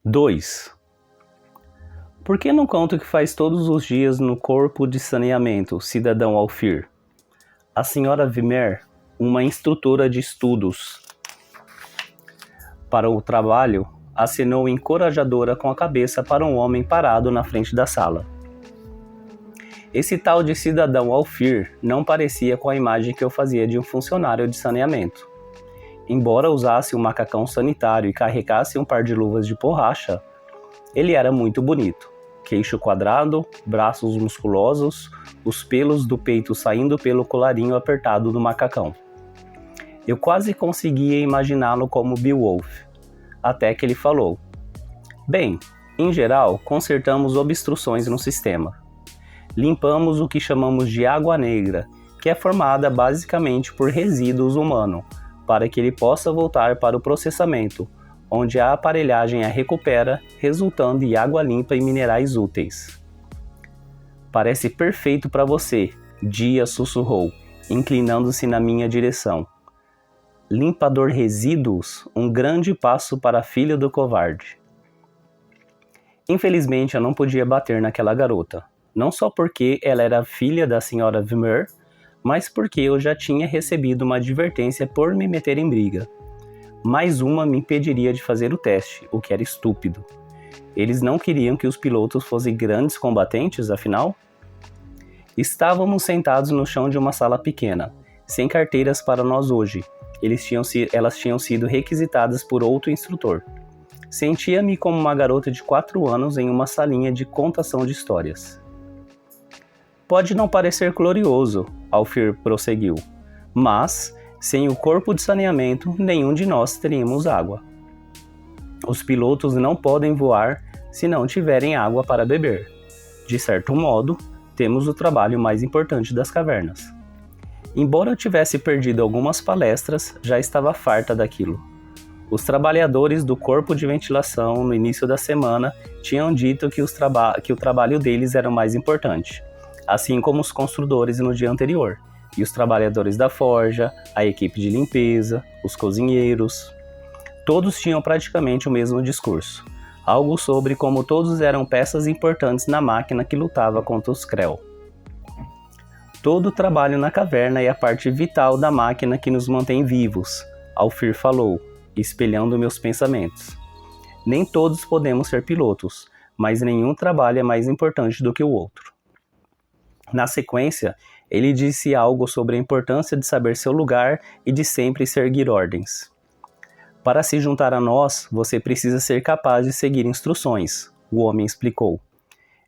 2. Por que não conta o que faz todos os dias no corpo de saneamento, cidadão Alfir? A senhora Vimer, uma instrutora de estudos para o trabalho, acenou encorajadora com a cabeça para um homem parado na frente da sala. Esse tal de cidadão Alfir não parecia com a imagem que eu fazia de um funcionário de saneamento. Embora usasse um macacão sanitário e carregasse um par de luvas de borracha, ele era muito bonito. Queixo quadrado, braços musculosos, os pelos do peito saindo pelo colarinho apertado do macacão. Eu quase conseguia imaginá-lo como Beowulf, até que ele falou: Bem, em geral, consertamos obstruções no sistema. Limpamos o que chamamos de água negra, que é formada basicamente por resíduos humanos, para que ele possa voltar para o processamento, onde a aparelhagem a recupera, resultando em água limpa e minerais úteis. Parece perfeito para você, Dia sussurrou, inclinando-se na minha direção. Limpador resíduos, um grande passo para a filha do covarde. Infelizmente eu não podia bater naquela garota, não só porque ela era filha da senhora Vimer, mas porque eu já tinha recebido uma advertência por me meter em briga. Mais uma me impediria de fazer o teste, o que era estúpido. Eles não queriam que os pilotos fossem grandes combatentes, afinal? Estávamos sentados no chão de uma sala pequena, sem carteiras para nós hoje. Elas tinham sido requisitadas por outro instrutor. Sentia-me como uma garota de 4 anos em uma salinha de contação de histórias. Pode não parecer glorioso, Alfir prosseguiu, mas, sem o corpo de saneamento, nenhum de nós teríamos água. Os pilotos não podem voar se não tiverem água para beber. De certo modo, temos o trabalho mais importante das cavernas. Embora eu tivesse perdido algumas palestras, já estava farta daquilo. Os trabalhadores do corpo de ventilação no início da semana tinham dito que o trabalho deles era o mais importante, assim como os construtores no dia anterior, e os trabalhadores da forja, a equipe de limpeza, os cozinheiros. Todos tinham praticamente o mesmo discurso, algo sobre como todos eram peças importantes na máquina que lutava contra os Krell. Todo o trabalho na caverna é a parte vital da máquina que nos mantém vivos, Alfir falou, espelhando meus pensamentos. Nem todos podemos ser pilotos, mas nenhum trabalho é mais importante do que o outro. Na sequência, ele disse algo sobre a importância de saber seu lugar e de sempre seguir ordens. Para se juntar a nós, você precisa ser capaz de seguir instruções, o homem explicou.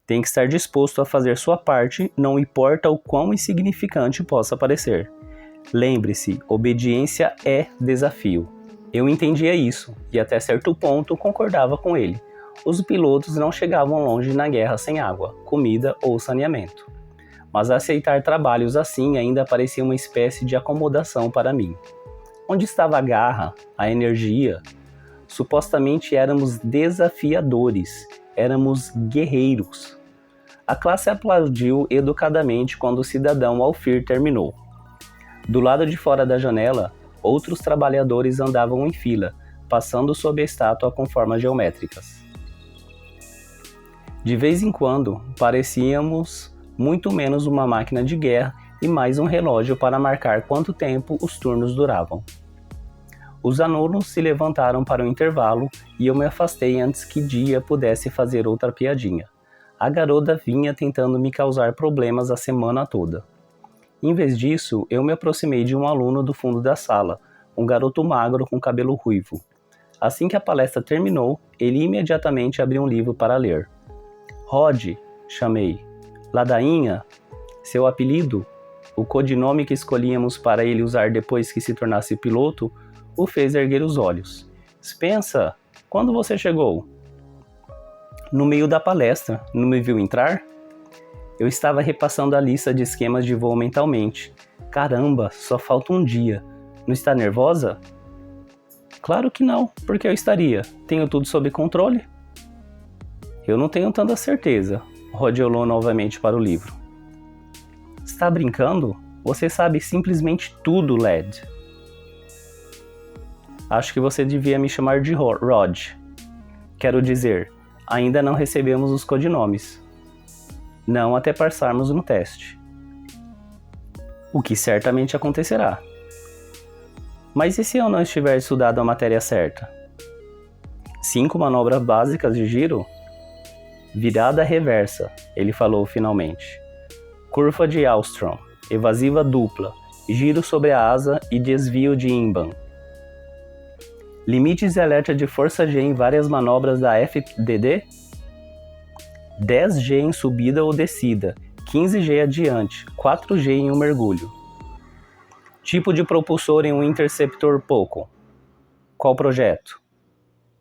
Tem que estar disposto a fazer sua parte, não importa o quão insignificante possa parecer. Lembre-se, obediência é desafio. Eu entendia isso, e até certo ponto concordava com ele. Os pilotos não chegavam longe na guerra sem água, comida ou saneamento. Mas aceitar trabalhos assim ainda parecia uma espécie de acomodação para mim. Onde estava a garra, a energia? Supostamente éramos desafiadores, éramos guerreiros. A classe aplaudiu educadamente quando o cidadão Alfir terminou. Do lado de fora da janela, outros trabalhadores andavam em fila, passando sob a estátua com formas geométricas. De vez em quando, parecíamos muito menos uma máquina de guerra e mais um relógio para marcar quanto tempo os turnos duravam. Os alunos se levantaram para o intervalo e eu me afastei antes que Dia pudesse fazer outra piadinha. A garota vinha tentando me causar problemas a semana toda. Em vez disso, eu me aproximei de um aluno do fundo da sala, um garoto magro com cabelo ruivo. Assim que a palestra terminou, ele imediatamente abriu um livro para ler. Rod, chamei. Ladainha, seu apelido, o codinome que escolhíamos para ele usar depois que se tornasse piloto, o fez erguer os olhos. Spencer, quando você chegou? No meio da palestra, não me viu entrar? Eu estava repassando a lista de esquemas de voo mentalmente. Caramba, só falta um dia. Não está nervosa? Claro que não, porque eu estaria. Tenho tudo sob controle? Eu não tenho tanta certeza. Rod olhou novamente para o livro. Está brincando? Você sabe simplesmente tudo, Led. Acho que você devia me chamar de Rod. Quero dizer, ainda não recebemos os codinomes. Não até passarmos no teste. O que certamente acontecerá. Mas e se eu não estiver estudado a matéria certa? 5 manobras básicas de giro? Virada reversa, ele falou finalmente. Curva de Armstrong, evasiva dupla, giro sobre a asa e desvio de Inban. Limites de alerta de força G em várias manobras da FDD? 10G em subida ou descida, 15G adiante, 4G em um mergulho. Tipo de propulsor em um interceptor Poco. Qual projeto?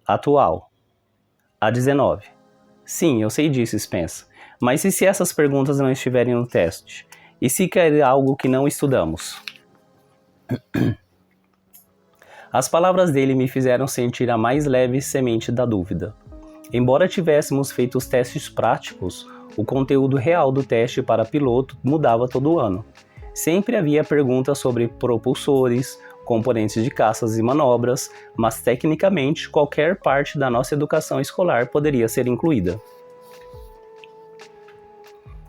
Atual. A19. Sim, eu sei disso, Spence. Mas e se essas perguntas não estiverem no teste? E se quer algo que não estudamos? As palavras dele me fizeram sentir a mais leve semente da dúvida. Embora tivéssemos feito os testes práticos, o conteúdo real do teste para piloto mudava todo ano. Sempre havia perguntas sobre propulsores, componentes de caças e manobras, mas tecnicamente qualquer parte da nossa educação escolar poderia ser incluída.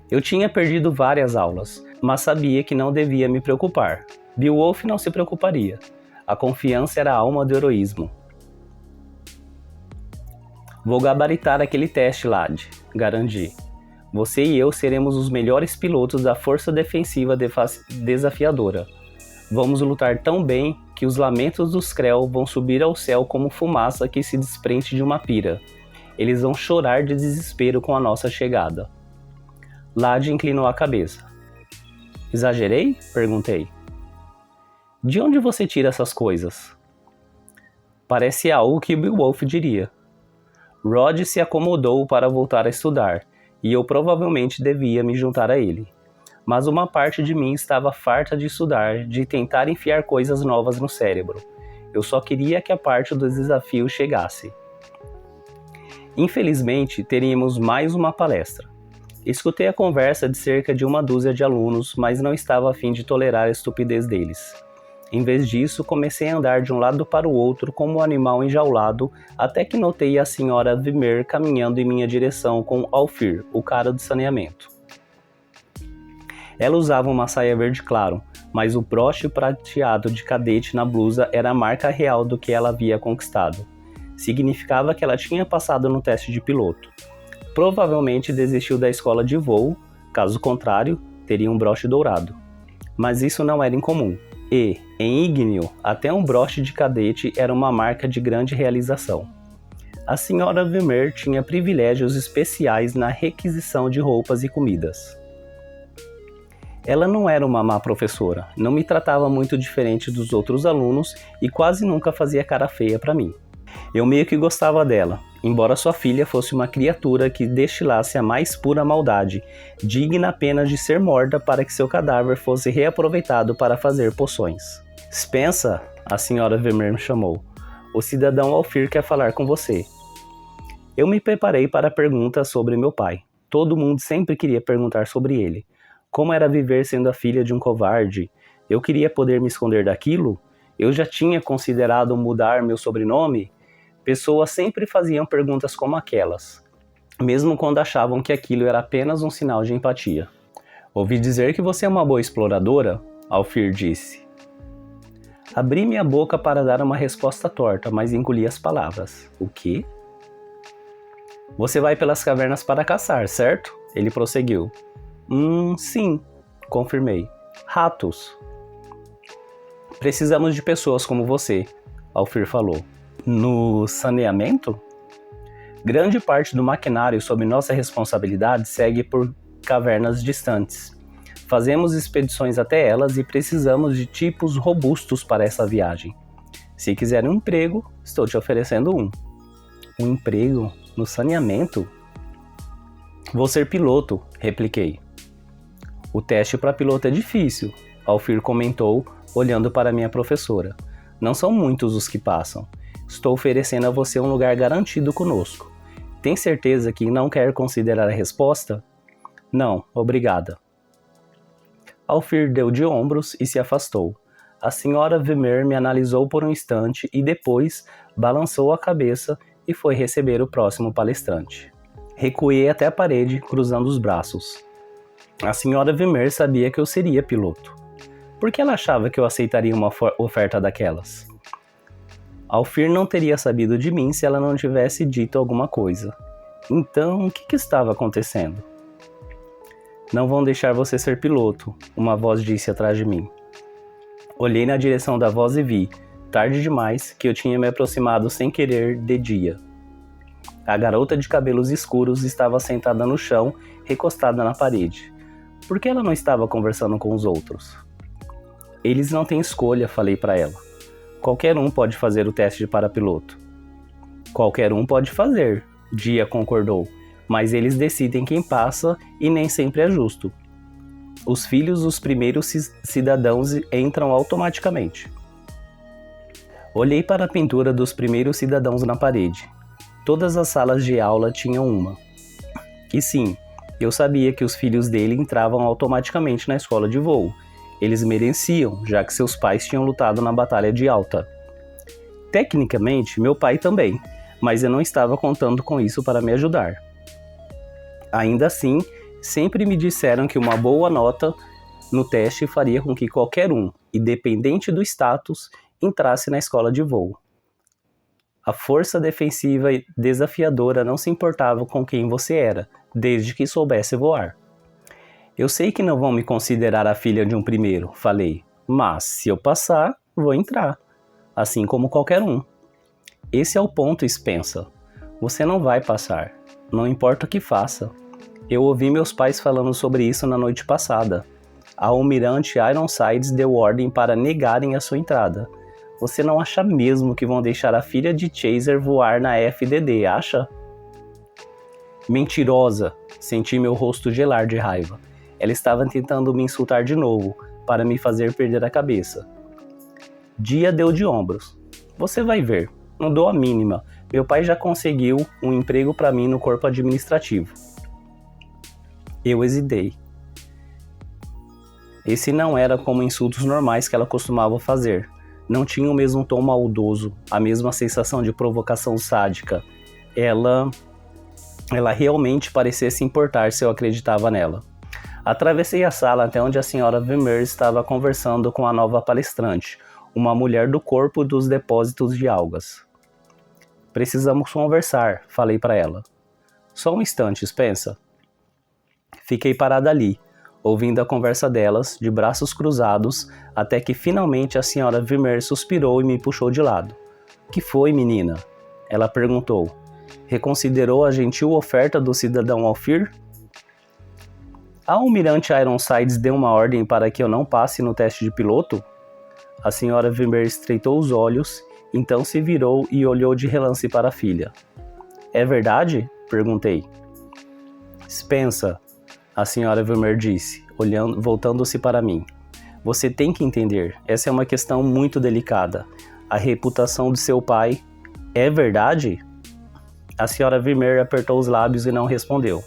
Eu tinha perdido várias aulas, mas sabia que não devia me preocupar. Beowulf não se preocuparia. A confiança era a alma do heroísmo. Vou gabaritar aquele teste, Lad, garanti. Você e eu seremos os melhores pilotos da força defensiva desafiadora. Vamos lutar tão bem que os lamentos dos Krell vão subir ao céu como fumaça que se desprende de uma pira. Eles vão chorar de desespero com a nossa chegada. Lad inclinou a cabeça. Exagerei? Perguntei. De onde você tira essas coisas? Parece algo que Beowulf diria. Rod se acomodou para voltar a estudar, e eu provavelmente devia me juntar a ele. Mas uma parte de mim estava farta de estudar, de tentar enfiar coisas novas no cérebro. Eu só queria que a parte do desafio chegasse. Infelizmente, teríamos mais uma palestra. Escutei a conversa de cerca de uma dúzia de alunos, mas não estava a fim de tolerar a estupidez deles. Em vez disso, comecei a andar de um lado para o outro como um animal enjaulado, até que notei a senhora Vimer caminhando em minha direção com Alfir, o cara do saneamento. Ela usava uma saia verde claro, mas o broche prateado de cadete na blusa era a marca real do que ela havia conquistado. Significava que ela tinha passado no teste de piloto. Provavelmente desistiu da escola de voo, caso contrário, teria um broche dourado. Mas isso não era incomum. E, em Igneo, até um broche de cadete era uma marca de grande realização. A senhora Vimer tinha privilégios especiais na requisição de roupas e comidas. Ela não era uma má professora, não me tratava muito diferente dos outros alunos e quase nunca fazia cara feia para mim. Eu meio que gostava dela, embora sua filha fosse uma criatura que destilasse a mais pura maldade, digna apenas de ser morta para que seu cadáver fosse reaproveitado para fazer poções. Spencer, a senhora Vermeer me chamou. O cidadão Alfir quer falar com você. Eu me preparei para perguntas sobre meu pai. Todo mundo sempre queria perguntar sobre ele. Como era viver sendo a filha de um covarde? Eu queria poder me esconder daquilo? Eu já tinha considerado mudar meu sobrenome? Pessoas sempre faziam perguntas como aquelas, mesmo quando achavam que aquilo era apenas um sinal de empatia. Ouvi dizer que você é uma boa exploradora, Alfir disse. Abri minha boca para dar uma resposta torta, mas engoli as palavras. O quê? Você vai pelas cavernas para caçar, certo? Ele prosseguiu. Sim, confirmei. Ratos. Precisamos de pessoas como você, Alfir falou. No saneamento? Grande parte do maquinário sob nossa responsabilidade segue por cavernas distantes. Fazemos expedições até elas e precisamos de tipos robustos para essa viagem. Se quiser um emprego, estou te oferecendo um. Um emprego? No saneamento? Vou ser piloto, repliquei. O teste para piloto é difícil, Alfir comentou, olhando para minha professora. Não são muitos os que passam. Estou oferecendo a você um lugar garantido conosco. Tem certeza que não quer considerar a resposta? Não, obrigada. Alfir deu de ombros e se afastou. A senhora Vimer me analisou por um instante e depois balançou a cabeça e foi receber o próximo palestrante. Recuei até a parede, cruzando os braços. A senhora Vimer sabia que eu seria piloto. Por que ela achava que eu aceitaria uma oferta daquelas? Alfir não teria sabido de mim se ela não tivesse dito alguma coisa. Então, o que estava acontecendo? Não vão deixar você ser piloto, uma voz disse atrás de mim. Olhei na direção da voz e vi, tarde demais, que eu tinha me aproximado sem querer de dia. A garota de cabelos escuros estava sentada no chão, recostada na parede. Por que ela não estava conversando com os outros? Eles não têm escolha, falei para ela. Qualquer um pode fazer o teste de parapiloto. Qualquer um pode fazer, Dia concordou, mas eles decidem quem passa e nem sempre é justo. Os filhos dos primeiros cidadãos entram automaticamente. Olhei para a pintura dos primeiros cidadãos na parede. Todas as salas de aula tinham uma. E sim, eu sabia que os filhos dele entravam automaticamente na escola de voo. Eles mereciam, já que seus pais tinham lutado na Batalha de Alta. Tecnicamente, meu pai também, mas eu não estava contando com isso para me ajudar. Ainda assim, sempre me disseram que uma boa nota no teste faria com que qualquer um, independente do status, entrasse na escola de voo. A força defensiva e desafiadora não se importava com quem você era, desde que soubesse voar. Eu sei que não vão me considerar a filha de um primeiro, falei, mas se eu passar, vou entrar, assim como qualquer um. Esse é o ponto, Spencer. Você não vai passar, não importa o que faça. Eu ouvi meus pais falando sobre isso na noite passada. A almirante Ironsides deu ordem para negarem a sua entrada. Você não acha mesmo que vão deixar a filha de Chaser voar na FDD, acha? Mentirosa! Senti meu rosto gelar de raiva. Ela estava tentando me insultar de novo, para me fazer perder a cabeça. Dia deu de ombros. Você vai ver, não dou a mínima. Meu pai já conseguiu um emprego para mim no corpo administrativo. Eu hesitei. Esse não era como insultos normais que ela costumava fazer. Não tinha o mesmo tom maldoso, a mesma sensação de provocação sádica. Ela realmente parecia se importar se eu acreditava nela. Atravessei a sala até onde a senhora Vimer estava conversando com a nova palestrante, uma mulher do corpo dos depósitos de algas. Precisamos conversar, falei para ela. Só um instante, Spencer. Fiquei parada ali, ouvindo a conversa delas, de braços cruzados, até que finalmente a senhora Vimer suspirou e me puxou de lado. Que foi, menina? Ela perguntou. Reconsiderou a gentil oferta do cidadão Alfir? A almirante Ironsides deu uma ordem para que eu não passe no teste de piloto? A senhora Vimer estreitou os olhos, então se virou e olhou de relance para a filha. É verdade? Perguntei. Spencer, a senhora Vimer disse, voltando-se para mim. Você tem que entender, essa é uma questão muito delicada. A reputação de seu pai... É verdade? A senhora Vimer apertou os lábios e não respondeu.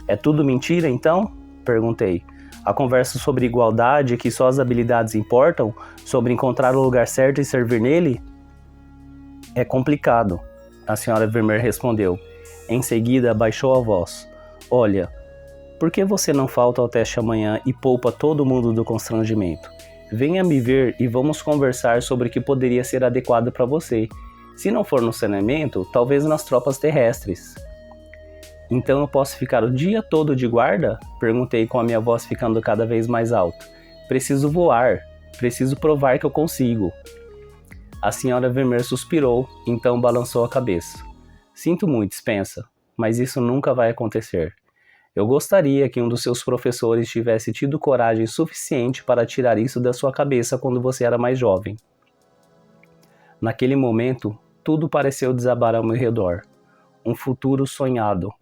É tudo mentira, então? Perguntei. A conversa sobre igualdade, que só as habilidades importam, sobre encontrar o lugar certo e servir nele? É complicado, a senhora Vimer respondeu. Em seguida, baixou a voz. Olha, por que você não falta ao teste amanhã e poupa todo mundo do constrangimento? Venha me ver e vamos conversar sobre o que poderia ser adequado para você. Se não for no saneamento, talvez nas tropas terrestres. Então eu posso ficar o dia todo de guarda? Perguntei com a minha voz ficando cada vez mais alta. Preciso voar. Preciso provar que eu consigo. A senhora Vimer suspirou, então balançou a cabeça. Sinto muito, Spencer, mas isso nunca vai acontecer. Eu gostaria que um dos seus professores tivesse tido coragem suficiente para tirar isso da sua cabeça quando você era mais jovem. Naquele momento, tudo pareceu desabar ao meu redor. Um futuro sonhado.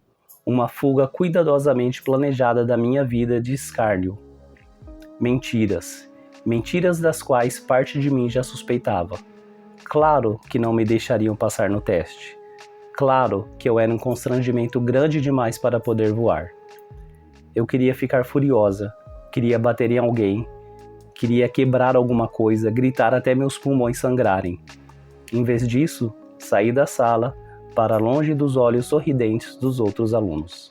Uma fuga cuidadosamente planejada da minha vida de escárnio. Mentiras. Mentiras das quais parte de mim já suspeitava. Claro que não me deixariam passar no teste. Claro que eu era um constrangimento grande demais para poder voar. Eu queria ficar furiosa, queria bater em alguém, queria quebrar alguma coisa, gritar até meus pulmões sangrarem. Em vez disso, Saí da sala, para longe dos olhos sorridentes dos outros alunos.